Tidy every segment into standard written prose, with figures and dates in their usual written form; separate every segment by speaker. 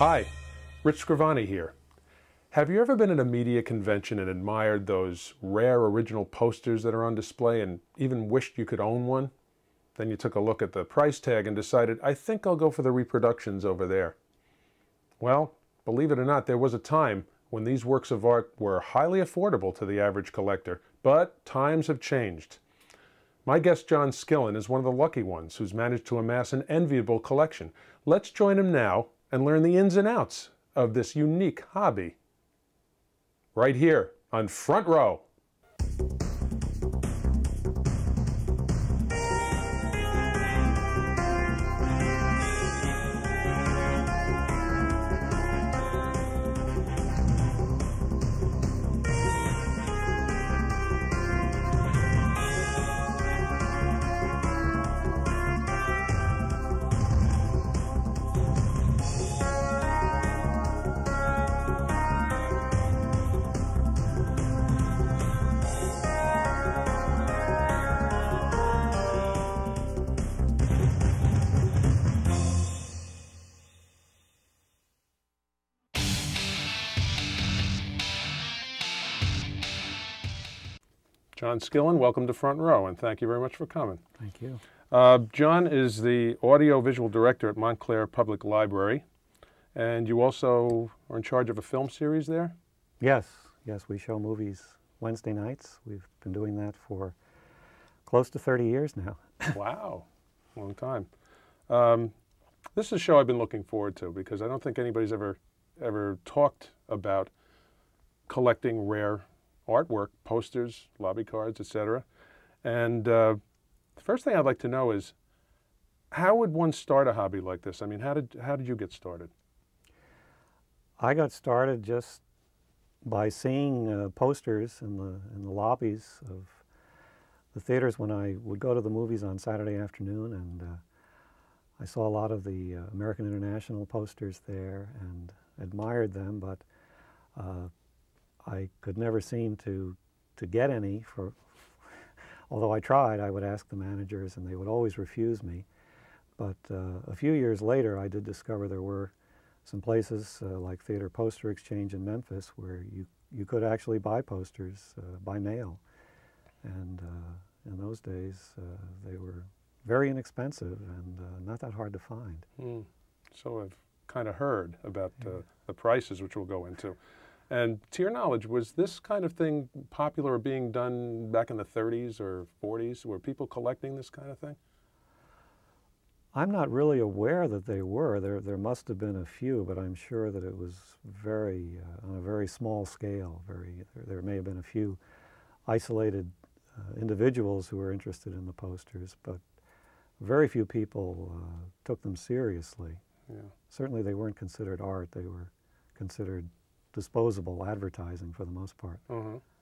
Speaker 1: Hi, Rich Scrivani here. Have you ever been at a media convention and admired those rare original posters that are on display and even wished you could own one? Then you took a look at the price tag and decided, I think I'll go for the reproductions over there. Well, believe it or not, there was a time when these works of art were highly affordable to the average collector, but times have changed. My guest John Skillin is one of the lucky ones who's managed to amass an enviable collection. Let's join him now and learn the ins and outs of this unique hobby. Right here on Front Row. John Skillin, welcome to Front Row, and thank you very much for coming.
Speaker 2: Thank you.
Speaker 1: John is the audio-visual director at Montclair Public Library, and you also are in charge of a film series there?
Speaker 2: Yes, we show movies Wednesday nights. We've been doing that for close to 30 years now.
Speaker 1: Wow, long time. This is a show I've been looking forward to because I don't think anybody's ever talked about collecting rare artwork, posters, lobby cards, etc. And the first thing I'd like to know is, how would one start a hobby like this? I mean, how did you get started?
Speaker 2: I got started just by seeing posters in the lobbies of the theaters when I would go to the movies on Saturday afternoon, and I saw a lot of the American International posters there and admired them, but I could never seem to get any. Although I tried, I would ask the managers and they would always refuse me. But a few years later, I did discover there were some places like Theater Poster Exchange in Memphis where you could actually buy posters by mail. And in those days, they were very inexpensive and not that hard to find.
Speaker 1: So I've kind of heard about the prices, which we'll go into. And to your knowledge, was this kind of thing popular or being done back in the 30s or 40s? Were people collecting this kind of thing?
Speaker 2: I'm not really aware that they were. There must have been a few, but I'm sure that it was on a very small scale. There may have been a few isolated individuals who were interested in the posters, but very few people took them seriously.
Speaker 1: Yeah.
Speaker 2: Certainly they weren't considered art. They were considered disposable advertising for the most part.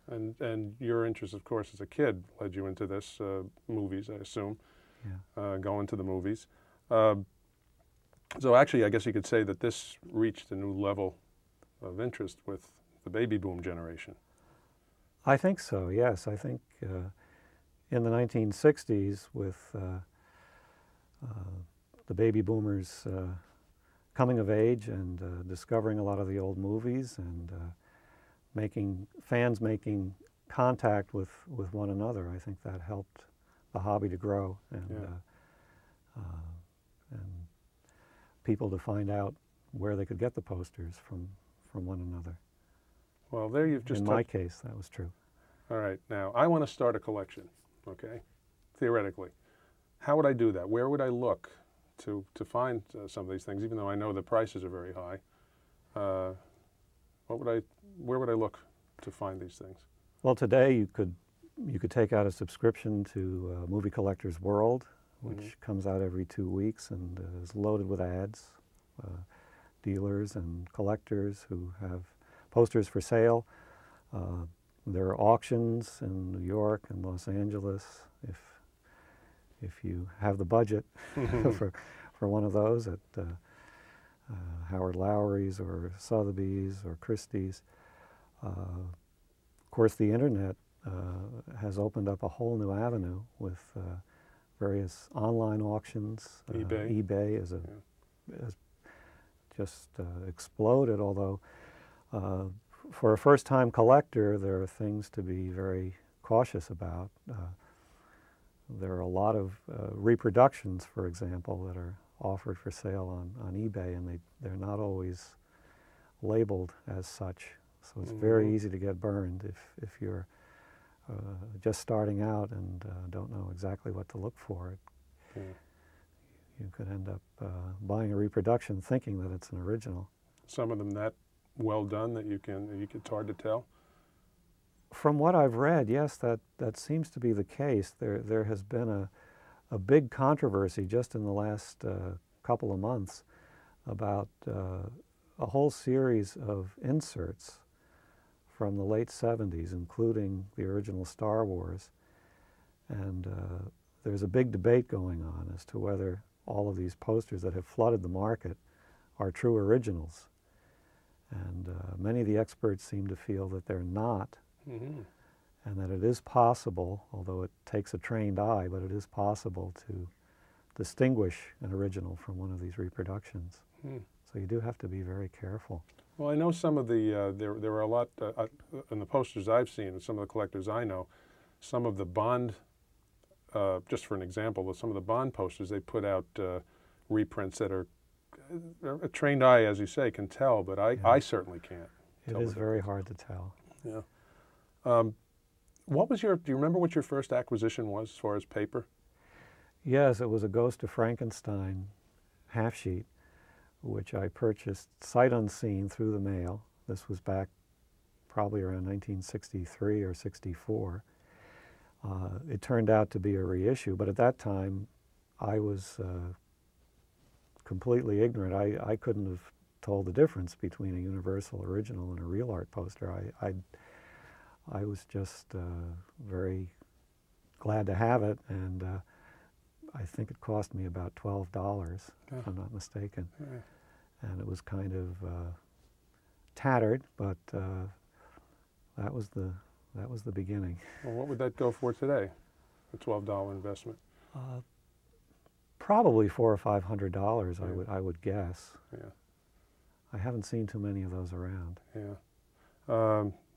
Speaker 2: And your interest, of course, as a kid led you into this, movies, I assume, going to the movies. So actually, I guess you could say that this reached a new level of interest with the baby boom generation. I think so, yes. I think in the 1960s with the baby boomers coming of age and discovering a lot of the old movies and fans making contact with one another. I think that helped the hobby to grow and people to find out where they could get the posters from one another.
Speaker 1: Well, there you've just...
Speaker 2: In my case, that was true.
Speaker 1: All right. Now, I want to start a collection, okay, theoretically. How would I do that? Where would I look to find some of these things, even though I know the prices are very high? Where would I look to find these things?
Speaker 2: Well, today you could take out a subscription to Movie Collector's World, which comes out every 2 weeks and is loaded with ads. Dealers and collectors who have posters for sale. There are auctions in New York and Los Angeles if you have the budget for one of those at Howard Lowry's or Sotheby's or Christie's. Of course, the internet has opened up a whole new avenue with various online auctions. eBay is just exploded, although for a first-time collector, there are things to be very cautious about. There are a lot of reproductions, for example, that are offered for sale on eBay, and they're not always labeled as such. So it's very easy to get burned if you're just starting out and don't know exactly what to look for. You could end up buying a reproduction thinking that it's an original. Some of them that well done that it's hard to tell? From what I've read, yes, that seems to be the case. There has been a big controversy just in the last couple of months about a whole series of inserts from the late 70s, including the original Star Wars. And there's a big debate going on as to whether all of these posters that have flooded the market are true originals. And many of the experts seem to feel that they're not, and that it is possible, although it takes a trained eye, but it is possible to distinguish an original from one of these reproductions. So you do have to be very careful. Well, I know some of the, there are a lot, in the posters I've seen, and some of the collectors I know, some of the Bond, just for an example, some of the Bond posters, they put out reprints that are, a trained eye, as you say, can tell, but I certainly can't. It is very hard to tell. Yeah. What was do you remember what your first acquisition was as far as paper? Yes, it was a Ghost of Frankenstein half sheet, which I purchased sight unseen through the mail. This was back probably around 1963 or 64. It turned out to be a reissue, but at that time I was completely ignorant. I couldn't have told the difference between a Universal original and a real art poster. I was just very glad to have it, and I think it cost me about $12, if I'm not mistaken. And it was kind of tattered, but that was the beginning. Well, what would that go for today, a $12 investment? Probably $400 or $500, I would guess. Yeah. I haven't seen too many of those around. Yeah.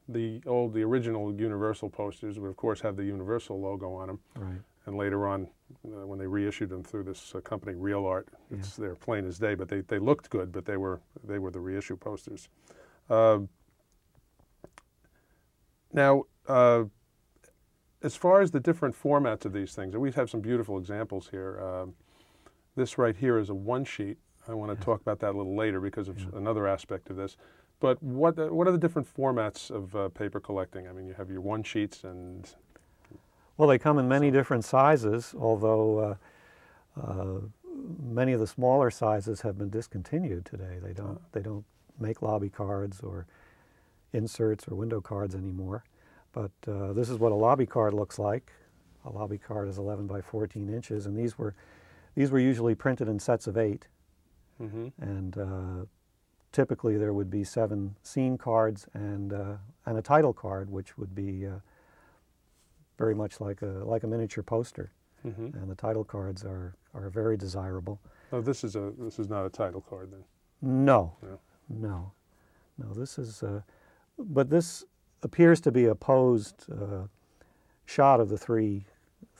Speaker 2: The original Universal posters would, of course, have the Universal logo on them. Right. And later on, when they reissued them through this company, Real Art, they're plain as day, but they looked good, but they were the reissue posters. Now, as far as the different formats of these things, and we have some beautiful examples here. This right here is a one sheet. I want to talk about that a little later because of another aspect of this. But what are the different formats of paper collecting? I mean, you have your one sheets and... Well, they come in many different sizes, although many of the smaller sizes have been discontinued today. They don't make lobby cards or inserts or window cards anymore. But this is what a lobby card looks like. A lobby card is 11 by 14 inches, and these were usually printed in sets of 8. And typically there would be 7 scene cards and a title card, which would be very much like a miniature poster. And the title cards are very desirable. Oh, this is not a title card then? No, no. This is, but this appears to be a posed shot of the three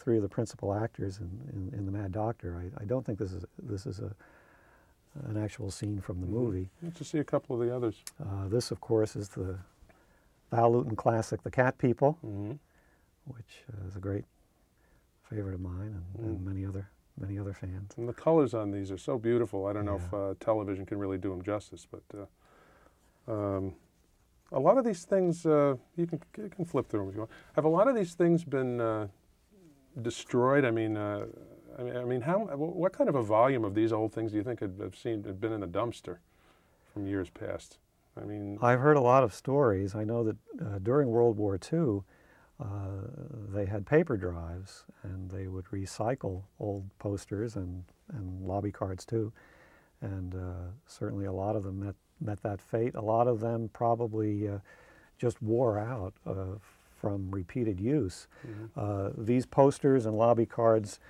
Speaker 2: of the principal actors in The Mad Doctor. I don't think this is an actual scene from the movie. Let's just see a couple of the others. This, of course, is the Val Lewton classic, The Cat People, which is a great favorite of mine and many other fans. And the colors on these are so beautiful. I don't know if television can really do them justice, but a lot of these things, you can flip through them if you want. Have a lot of these things been destroyed? I mean, what kind of a volume of these old things do you think have been in a dumpster from years past? I mean, I've heard a lot of stories. I know that during World War II, they had paper drives, and they would recycle old posters and lobby cards too. And certainly a lot of them met that fate. A lot of them probably just wore out from repeated use. These posters and lobby cards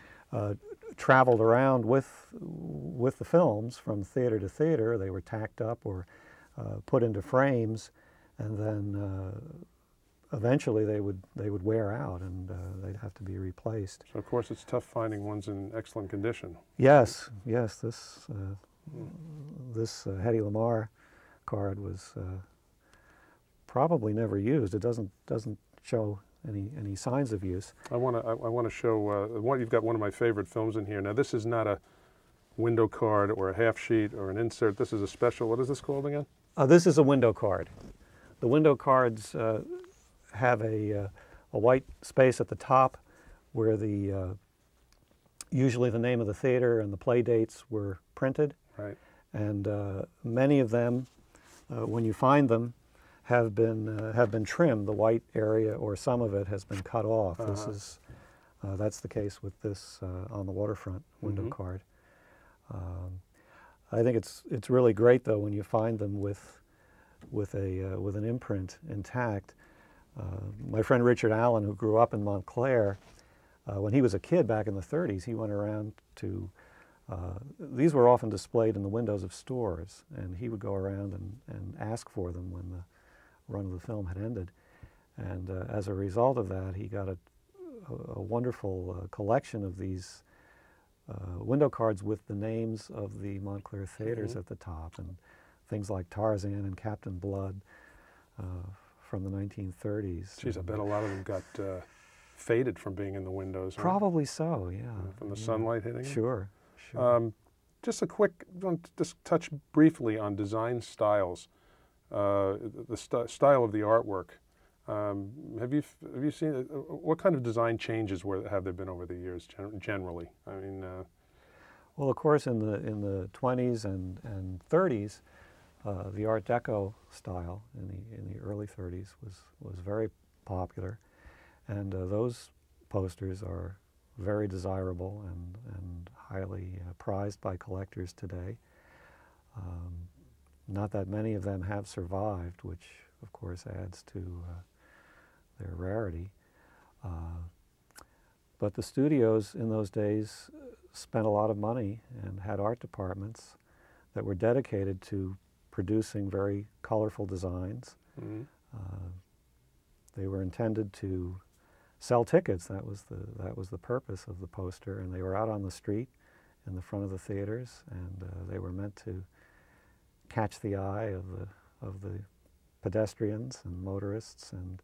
Speaker 2: traveled around with the films from theater to theater. They were tacked up or put into frames, and then eventually they would wear out, and they'd have to be replaced.
Speaker 1: So of course it's tough finding ones in excellent condition.
Speaker 2: Yes, yes. This Hedy Lamarr card was probably never used. It doesn't show any signs of use.
Speaker 1: I want to show you've got one of my favorite films in here. Now this is not a window card or a half sheet or an insert. This is a special. What is this called again?
Speaker 2: This is a window card. The window cards have a white space at the top where usually the name of the theater and the play dates were printed.
Speaker 1: Right.
Speaker 2: And many of them, when you find them, have been trimmed. The white area or some of it has been cut off. That's the case with this on the waterfront window card. I think it's really great though when you find them with an imprint intact. My friend Richard Allen, who grew up in Montclair, when he was a kid back in the 30s, he went around to these were often displayed in the windows of stores, and he would go around and ask for them when the run of the film had ended. And as a result of that, he got a wonderful collection of these window cards with the names of the Montclair theaters at the top, and things like Tarzan and Captain Blood from the 1930s.
Speaker 1: Geez, I bet a lot of them got faded from being in the windows.
Speaker 2: Probably so, yeah.
Speaker 1: From the sunlight hitting them?
Speaker 2: Sure, sure.
Speaker 1: Just just touch briefly on design styles, the style of the artwork. Have you seen what kind of design changes have there been over the years generally? I mean,
Speaker 2: well, of course, in the 20s and 30s, the Art Deco style in the early 30s was very popular, and those posters are very desirable and highly prized by collectors today. Not that many of them have survived, which of course adds to their rarity. But the studios in those days spent a lot of money and had art departments that were dedicated to producing very colorful designs. They were intended to sell tickets. That was the purpose of the poster, and they were out on the street in the front of the theaters, and they were meant to catch the eye of the pedestrians and motorists, and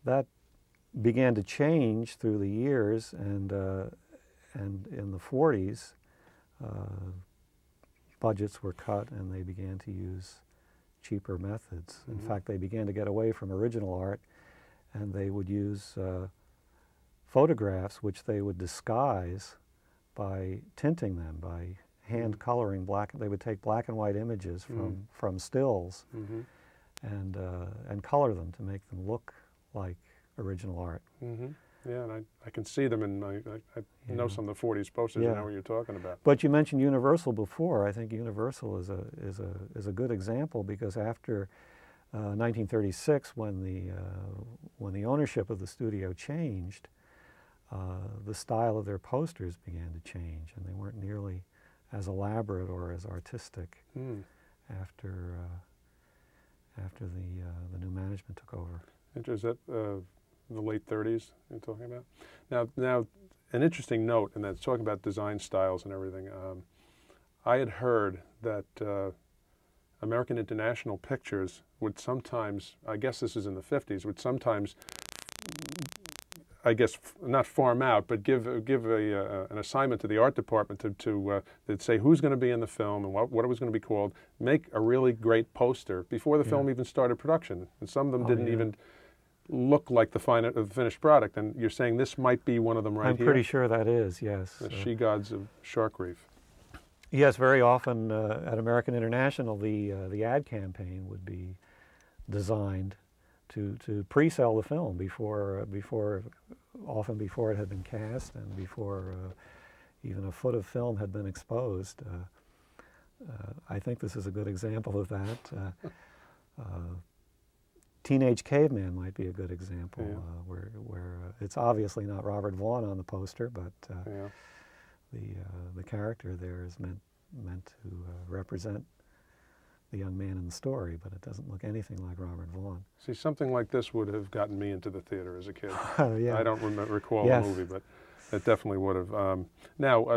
Speaker 2: that began to change through the years, and in the 40s budgets were cut and they began to use cheaper methods. In fact, they began to get away from original art, and they would use photographs which they would disguise by tinting them, by hand coloring black. They would take black and white images from stills and color them to make them look like original art.
Speaker 1: Yeah, and I can see them, and I know some of the 40s posters. I know what you're talking about.
Speaker 2: But you mentioned Universal before. I think Universal is a good example, because after 1936, when the ownership of the studio changed, the style of their posters began to change, and they weren't nearly as elaborate or as artistic after the new management took over.
Speaker 1: Is that the late 30s you're talking about? Now, an interesting note, and that's talking about design styles and everything. I had heard that American International Pictures would sometimes, I guess this is in the 50s, would sometimes, I guess, not farm out, but give an assignment to the art department to say who's going to be in the film and what it was going to be called, make a really great poster before the film even started production. And some of them didn't even look like the finished product. And you're saying this might be one of them right here?
Speaker 2: I'm pretty sure that is, yes.
Speaker 1: The She-Gods of Shark Reef.
Speaker 2: Yes, very often at American International, the ad campaign would be designed to pre-sell the film often before it had been cast and before even a foot of film had been exposed. I think this is a good example of that. Teenage Caveman might be a good example,
Speaker 1: Yeah.
Speaker 2: where it's obviously not Robert Vaughn on the poster, but
Speaker 1: Yeah.
Speaker 2: the character there is meant to represent the young man in the story, but it doesn't look anything like Robert Vaughn.
Speaker 1: See, something like this would have gotten me into the theater as a kid.
Speaker 2: Yeah.
Speaker 1: I don't recall
Speaker 2: Yes.
Speaker 1: the movie, but it definitely would have. Now,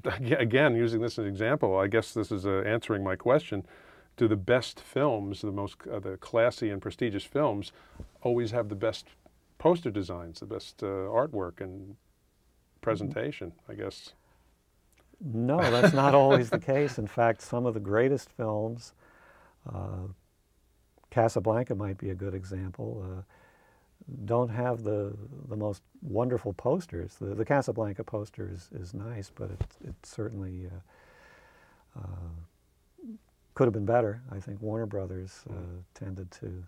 Speaker 1: again, using this as an example, I guess this is answering my question. Do the best films, the classy and prestigious films, always have the best poster designs, the best artwork and presentation, I guess?
Speaker 2: No, that's not always the case. In fact, some of the greatest films, Casablanca might be a good example, don't have the most wonderful posters. The Casablanca poster is nice, but it certainly could have been better. I think Warner Brothers tended to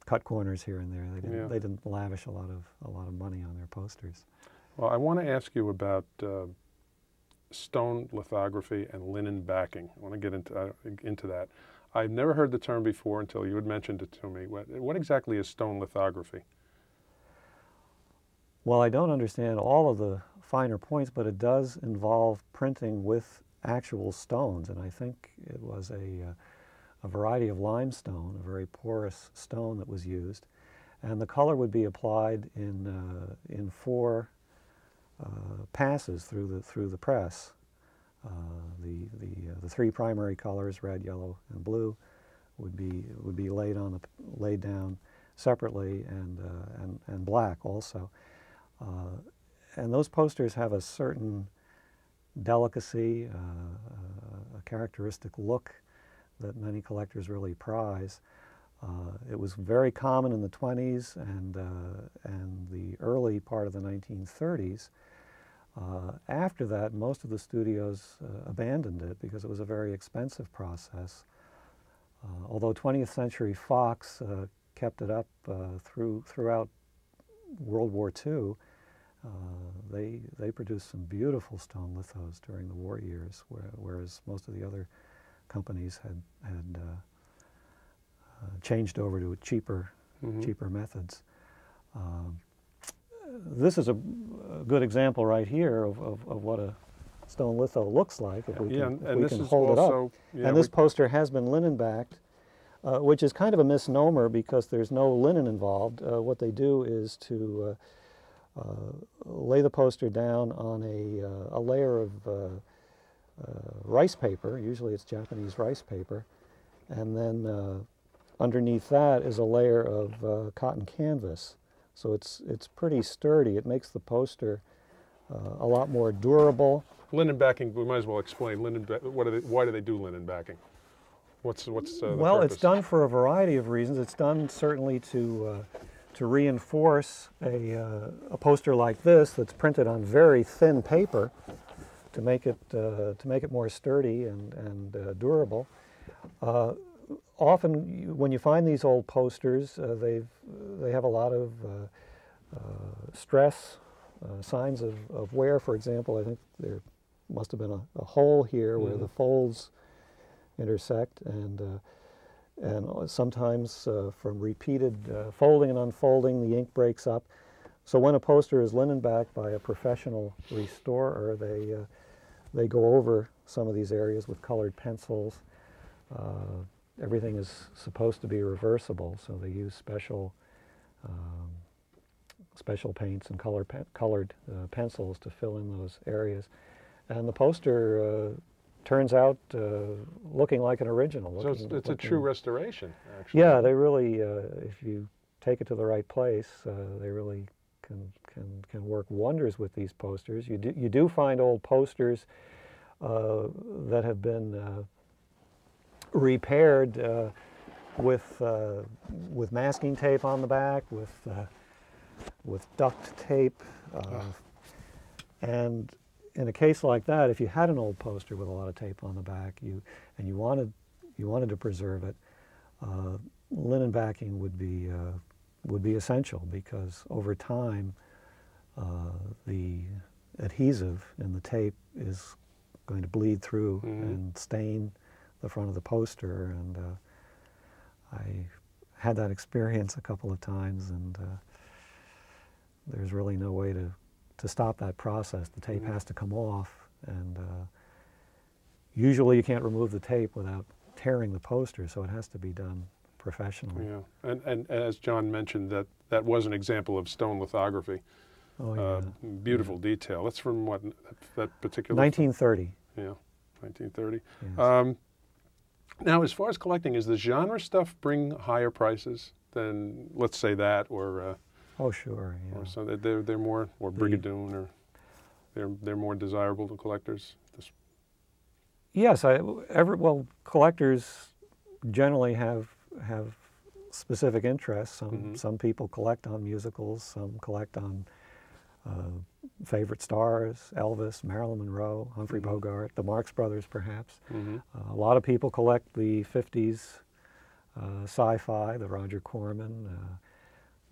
Speaker 2: cut corners here and there. They didn't lavish a lot of money on their posters.
Speaker 1: Well, I want to ask you about stone lithography and linen backing. I want to get into that. I've never heard the term before until you had mentioned it to me. What exactly is stone lithography?
Speaker 2: Well, I don't understand all of the finer points, but it does involve printing with actual stones, and I think it was a variety of limestone, a very porous stone that was used, and the color would be applied in 4 passes through the press. The 3 primary colors, red, yellow, and blue, would be laid down separately, and black also. And those posters have a certain delicacy, a characteristic look that many collectors really prize. It was very common in the 20s and the early part of the 1930s. After that, most of the studios abandoned it because it was a very expensive process. Although 20th Century Fox kept it up throughout World War II, they produced some beautiful stone lithos during the war years, whereas most of the other companies had changed over to cheaper methods. This is a good example right here of what a stone litho looks like, if we can hold it up. Yeah, and this poster has been linen backed, which is kind of a misnomer because there's no linen involved. What they do is to lay the poster down on a layer of rice paper, usually it's Japanese rice paper, and then underneath that is a layer of cotton canvas. So it's pretty sturdy. It makes the poster a lot more durable.
Speaker 1: Linen backing, we might as well explain. Why do they do linen backing? What's the
Speaker 2: Well,
Speaker 1: purpose?
Speaker 2: It's done for a variety of reasons. It's done certainly to reinforce a poster like this that's printed on very thin paper to make it more sturdy and durable. Often, when you find these old posters, they have a lot of stress, signs of wear. For example, I think there must have been a hole here where the folds intersect, and sometimes from repeated folding and unfolding, the ink breaks up. So when a poster is linen backed by a professional restorer, they go over some of these areas with colored pencils. Everything is supposed to be reversible, so they use special paints and colored pencils to fill in those areas. And the poster turns out looking like an original.
Speaker 1: So it's a true restoration, actually.
Speaker 2: Yeah, they really, if you take it to the right place, they really can work wonders with these posters. You do find old posters that have been repaired with masking tape on the back, with duct tape, and in a case like that, if you had an old poster with a lot of tape on the back, and you wanted to preserve it, linen backing would be essential, because over time the adhesive in the tape is going to bleed through and stain the front of the poster, and I had that experience a couple of times, and there's really no way to stop that process. The tape has to come off, and usually you can't remove the tape without tearing the poster, so it has to be done professionally.
Speaker 1: Yeah, and as John mentioned, that was an example of stone lithography.
Speaker 2: Oh, yeah.
Speaker 1: Beautiful detail. That's from what, that particular?
Speaker 2: 1930.
Speaker 1: Yeah, 1930.
Speaker 2: Yes.
Speaker 1: Now, as far as collecting, is the genre stuff bring higher prices than, let's say, that, or
Speaker 2: Oh, sure. Yeah.
Speaker 1: or so they're more, or Brigadoon, or they're more desirable to collectors?
Speaker 2: Yes, well, collectors generally have specific interests. Some people collect on musicals, some collect on favorite stars, Elvis, Marilyn Monroe, Humphrey Bogart, the Marx Brothers, perhaps. A lot of people collect the 50s sci-fi, the Roger Corman,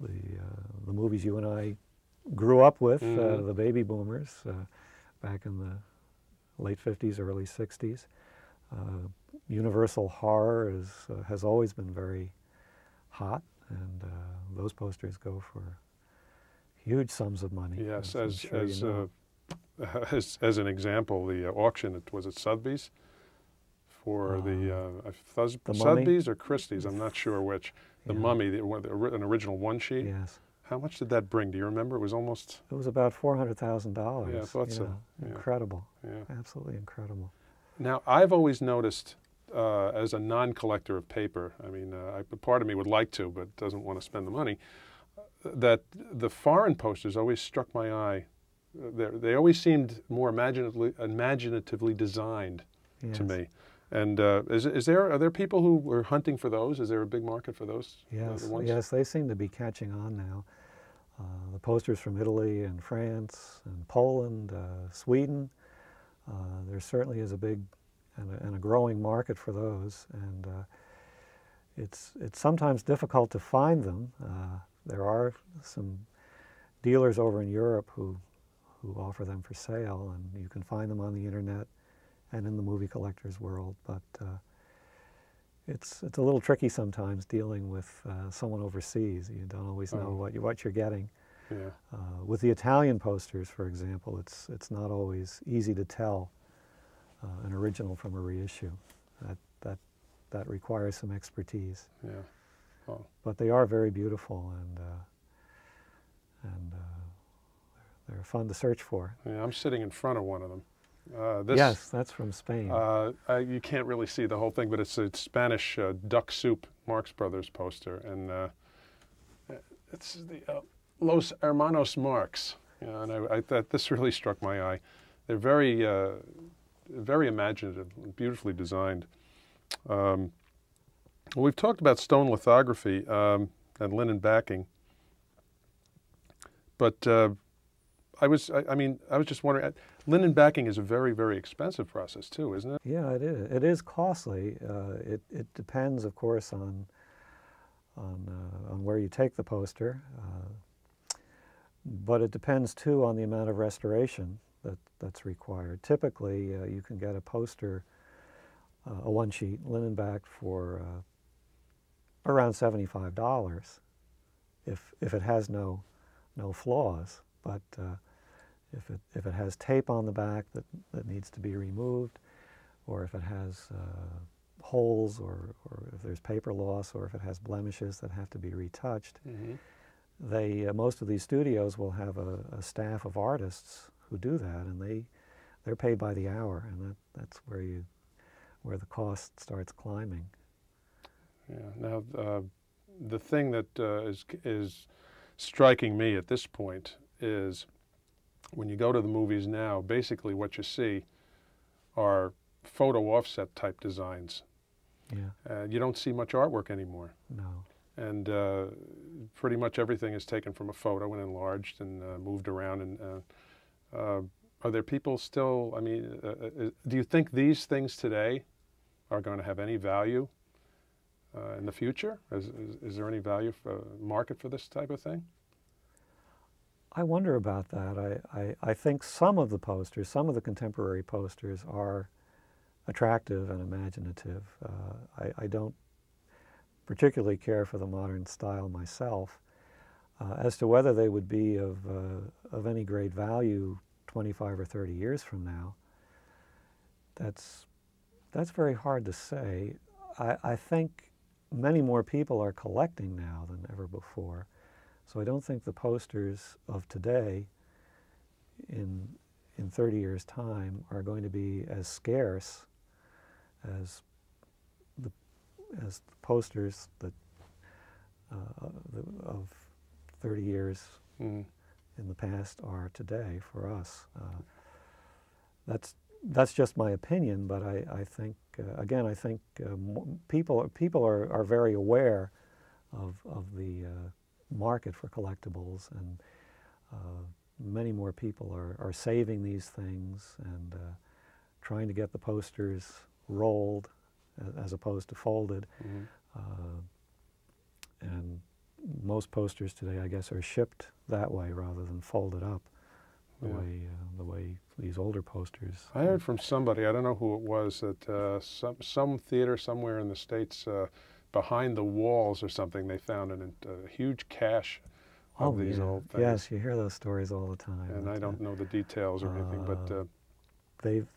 Speaker 2: the movies you and I grew up with, the baby boomers, back in the late 50s, early 60s. Universal horror has always been very hot, and those posters go for huge sums of money.
Speaker 1: Yes,
Speaker 2: as
Speaker 1: as an example, the auction, was it Sotheby's? For the Sotheby's or Christie's, I'm not sure which. The Mummy, an original one sheet.
Speaker 2: Yes.
Speaker 1: How much did that bring? Do you remember? It was almost...
Speaker 2: It was about $400,000.
Speaker 1: Yeah, I thought so. Yeah.
Speaker 2: Incredible.
Speaker 1: Yeah.
Speaker 2: Absolutely incredible.
Speaker 1: Now, I've always noticed, as a non-collector of paper, I mean, part of me would like to, but doesn't want to spend the money, that the foreign posters always struck my eye. They always seemed more imaginatively designed to me. And are there people who were hunting for those? Is there a big market for those?
Speaker 2: Yes, yes, they seem to be catching on now. The posters from Italy and France and Poland, Sweden, there certainly is a big and a growing market for those. And it's sometimes difficult to find them. There are some dealers over in Europe who offer them for sale, and you can find them on the internet and in the movie collector's world, but it's a little tricky sometimes dealing with someone overseas. You don't always know what you're getting.
Speaker 1: Yeah.
Speaker 2: With the Italian posters, for example, it's not always easy to tell an original from a reissue. That requires some expertise.
Speaker 1: Yeah. Oh.
Speaker 2: But they are very beautiful, and they're fun to search for.
Speaker 1: Yeah, I'm sitting in front of one of them.
Speaker 2: Yes, that's from Spain.
Speaker 1: You can't really see the whole thing, but it's a Spanish duck soup Marx Brothers poster, and it's the Los Hermanos Marx. Yeah, and I thought this really struck my eye. They're very, very imaginative, beautifully designed. Well, we've talked about stone lithography and linen backing, but I was just wondering, linen backing is a very, very expensive process too, isn't it?
Speaker 2: Yeah, it is. It is costly. It depends, of course, on where you take the poster, but it depends too on the amount of restoration that's required. Typically, you can get a poster, a one-sheet linen backed for around $75 if it has no flaws, but if it has tape on the back that needs to be removed, or if it has holes, or if there's paper loss, or if it has blemishes that have to be retouched, most of these studios will have a staff of artists who do that, and they're paid by the hour, and that's where the cost starts climbing.
Speaker 1: Yeah. Now, the thing that is striking me at this point is, when you go to the movies now, basically what you see are photo offset type designs.
Speaker 2: Yeah.
Speaker 1: You don't see much artwork anymore.
Speaker 2: No.
Speaker 1: And pretty much everything is taken from a photo and enlarged and moved around. And are there people still, I mean, do you think these things today are going to have any value in the future? Is there any value for market for this type of thing?
Speaker 2: I wonder about that. I think some of the posters, some of the contemporary posters are attractive and imaginative. I don't particularly care for the modern style myself. As to whether they would be of any great value 25 or 30 years from now, that's very hard to say. I think many more people are collecting now than ever before, so I don't think the posters of today in 30 years' time are going to be as scarce as the posters that of 30 years in the past are today for us. That's just my opinion, but I think again, I think people are very aware of the market for collectibles, and many more people are saving these things and trying to get the posters rolled as opposed to folded. And most posters today, I guess, are shipped that way rather than folded up the way these older posters.
Speaker 1: I heard from somebody, I don't know who it was, that some theater somewhere in the States, behind the walls or something, they found a huge cache of these old things.
Speaker 2: Yes, you hear those stories all the time.
Speaker 1: And I don't know the details or anything, but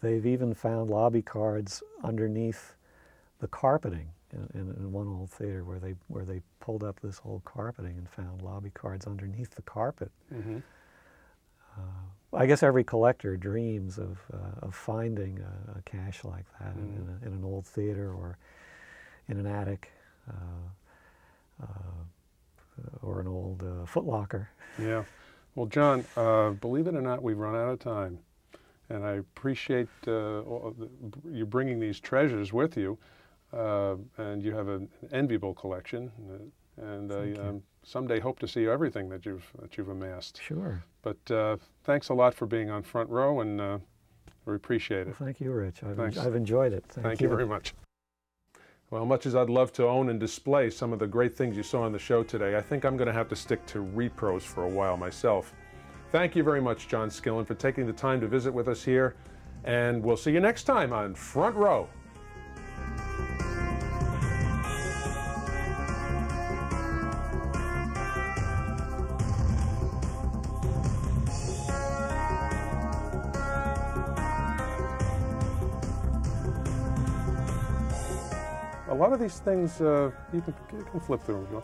Speaker 2: they've even found lobby cards underneath the carpeting in one old theater where they pulled up this old carpeting and found lobby cards underneath the carpet. I guess every collector dreams of finding a cache like that in an old theater or in an attic or an old Foot Locker.
Speaker 1: Yeah. Well, John, believe it or not, we've run out of time. And I appreciate you bringing these treasures with you. And you have an enviable collection. And I someday hope to see everything that you've amassed.
Speaker 2: Sure.
Speaker 1: But thanks a lot for being on Front Row, and we appreciate it.
Speaker 2: Well, thank you, Rich. I've enjoyed it.
Speaker 1: Thank you very much. Well, much as I'd love to own and display some of the great things you saw on the show today, I think I'm going to have to stick to repros for a while myself. Thank you very much, John Skillin, for taking the time to visit with us here, and we'll see you next time on Front Row. A lot of these things, you can flip through them.